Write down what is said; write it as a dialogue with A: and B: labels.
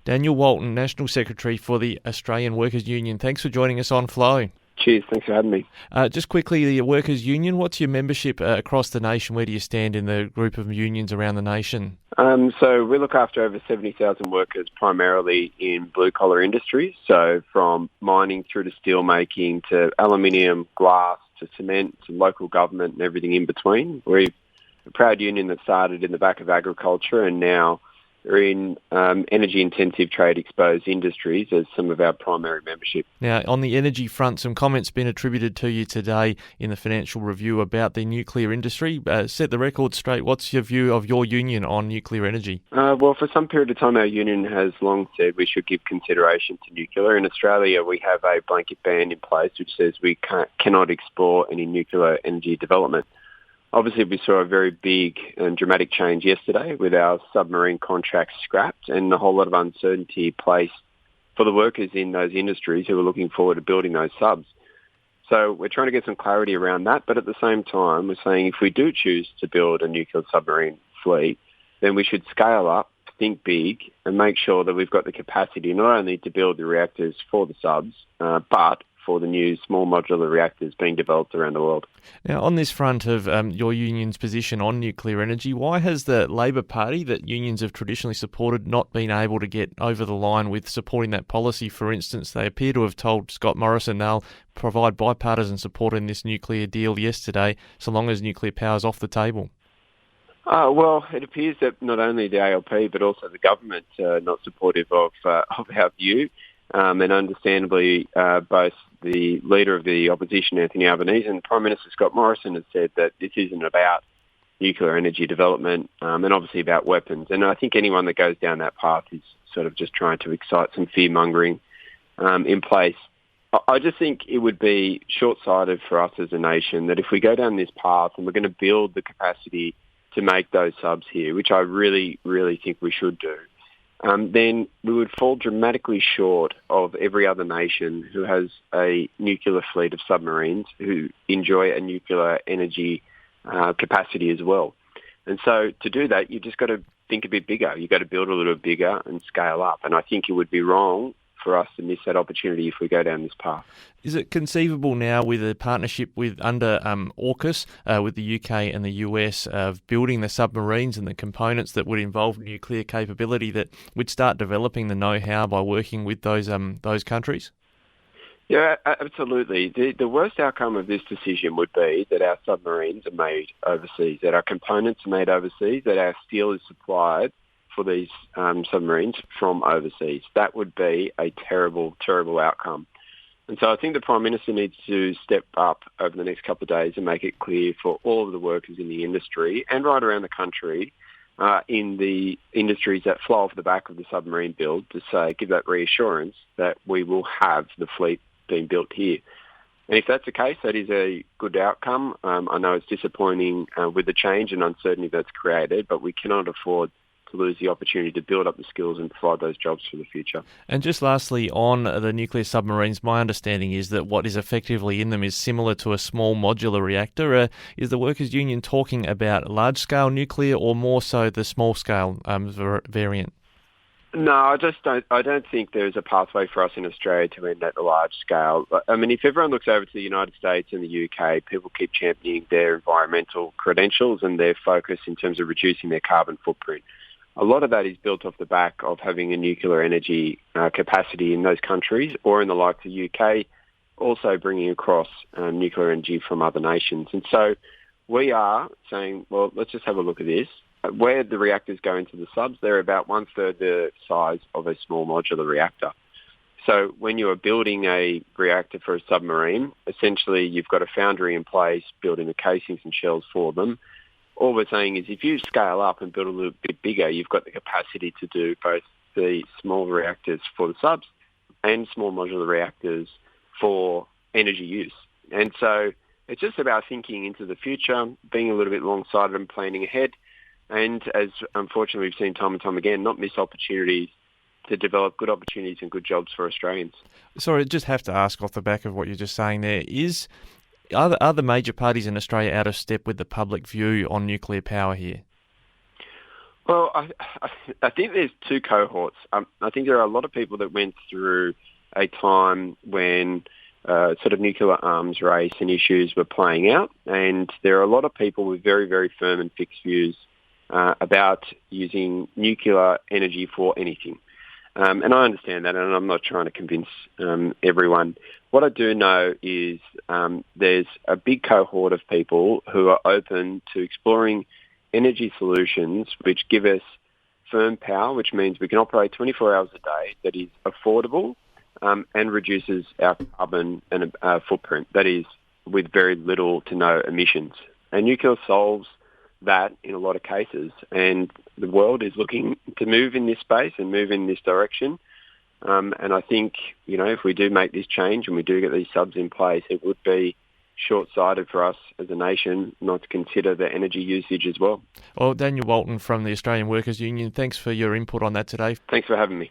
A: Daniel Walton, National Secretary for the Australian Workers' Union. Thanks for joining us on Flow.
B: Cheers, thanks for having me.
A: Just quickly, the Workers' Union, what's your membership across the nation? Where do you stand in the group of unions around the nation?
B: So we look after over 70,000 workers, primarily in blue-collar industries, so from mining through to steel making to aluminium, glass to cement to local government and everything in between. We're a proud union that started in the back of agriculture and now are in energy-intensive trade-exposed industries as some of our primary membership.
A: Now, on the energy front, some comments been attributed to you today in the Financial Review about the nuclear industry. Set the record straight. What's your view of your union on nuclear energy?
B: Well, for some period of time, our union has long said we should give consideration to nuclear. In Australia, we have a blanket ban in place which says we cannot explore any nuclear energy development. Obviously, we saw a very big and dramatic change yesterday with our submarine contracts scrapped and a whole lot of uncertainty placed for the workers in those industries who are looking forward to building those subs. So we're trying to get some clarity around that, but at the same time, we're saying if we do choose to build a nuclear submarine fleet, then we should scale up, think big, and make sure that we've got the capacity not only to build the reactors for the subs, but for the new small modular reactors being developed around the world.
A: Now, on this front of your union's position on nuclear energy, why has the Labor Party that unions have traditionally supported not been able to get over the line with supporting that policy? For instance, they appear to have told Scott Morrison they'll provide bipartisan support in this nuclear deal yesterday, so long as nuclear power is off the table.
B: Well, it appears that not only the ALP but also the government are not supportive of our view. And understandably, both the Leader of the Opposition, Anthony Albanese, and Prime Minister Scott Morrison have said that this isn't about nuclear energy development and obviously about weapons. And I think anyone that goes down that path is sort of just trying to excite some fear-mongering in place. I just think it would be short-sighted for us as a nation that if we go down this path and we're going to build the capacity to make those subs here, which I really, really think we should do, then we would fall dramatically short of every other nation who has a nuclear fleet of submarines who enjoy a nuclear energy capacity as well. And so to do that, you've just got to think a bit bigger. You've got to build a little bit bigger and scale up. And I think it would be wrong for us to miss that opportunity if we go down this path.
A: Is it conceivable now with a partnership under AUKUS with the UK and the US of building the submarines and the components that would involve nuclear capability that we'd start developing the know-how by working with those countries?
B: Yeah, absolutely. The worst outcome of this decision would be that our submarines are made overseas, that our components are made overseas, that our steel is supplied for these submarines from overseas. That would be a terrible, terrible outcome. And so I think the Prime Minister needs to step up over the next couple of days and make it clear for all of the workers in the industry and right around the country in the industries that flow off the back of the submarine build to say, give that reassurance that we will have the fleet being built here. And if that's the case, that is a good outcome. I know it's disappointing with the change and uncertainty that's created, but we cannot afford to lose the opportunity to build up the skills and provide those jobs for the future.
A: And just lastly, on the nuclear submarines, my understanding is that what is effectively in them is similar to a small modular reactor. Is the Workers' Union talking about large-scale nuclear or more so the small-scale variant?
B: No, I don't think there's a pathway for us in Australia to end at a large scale. I mean, if everyone looks over to the United States and the UK, people keep championing their environmental credentials and their focus in terms of reducing their carbon footprint. A lot of that is built off the back of having a nuclear energy capacity in those countries, or in the likes of the UK, also bringing across nuclear energy from other nations. And so we are saying, well, let's just have a look at this. Where the reactors go into the subs, they're about 1/3 the size of a small modular reactor. So when you are building a reactor for a submarine, essentially you've got a foundry in place building the casings and shells for them. All we're saying is if you scale up and build a little bit bigger, you've got the capacity to do both the small reactors for the subs and small modular reactors for energy use. And so it's just about thinking into the future, being a little bit long-sighted and planning ahead. And as unfortunately we've seen time and time again, not miss opportunities to develop good opportunities and good jobs for Australians.
A: Sorry, I just have to ask off the back of what you're just saying there, are the major parties in Australia out of step with the public view on nuclear power here?
B: Well, I think there's two cohorts. I think there are a lot of people that went through a time when sort of nuclear arms race and issues were playing out, and there are a lot of people with very, very firm and fixed views about using nuclear energy for anything. And I understand that, and I'm not trying to convince everyone. What I do know is there's a big cohort of people who are open to exploring energy solutions which give us firm power, which means we can operate 24 hours a day, that is affordable and reduces our carbon and footprint, that is with very little to no emissions. And nuclear solves that in a lot of cases, and the world is looking to move in this space and move in this direction. And I think, if we do make this change and we do get these subs in place, it would be short-sighted for us as a nation not to consider the energy usage as well.
A: Well, Daniel Walton from the Australian Workers Union, thanks for your input on that today.
B: Thanks for having me.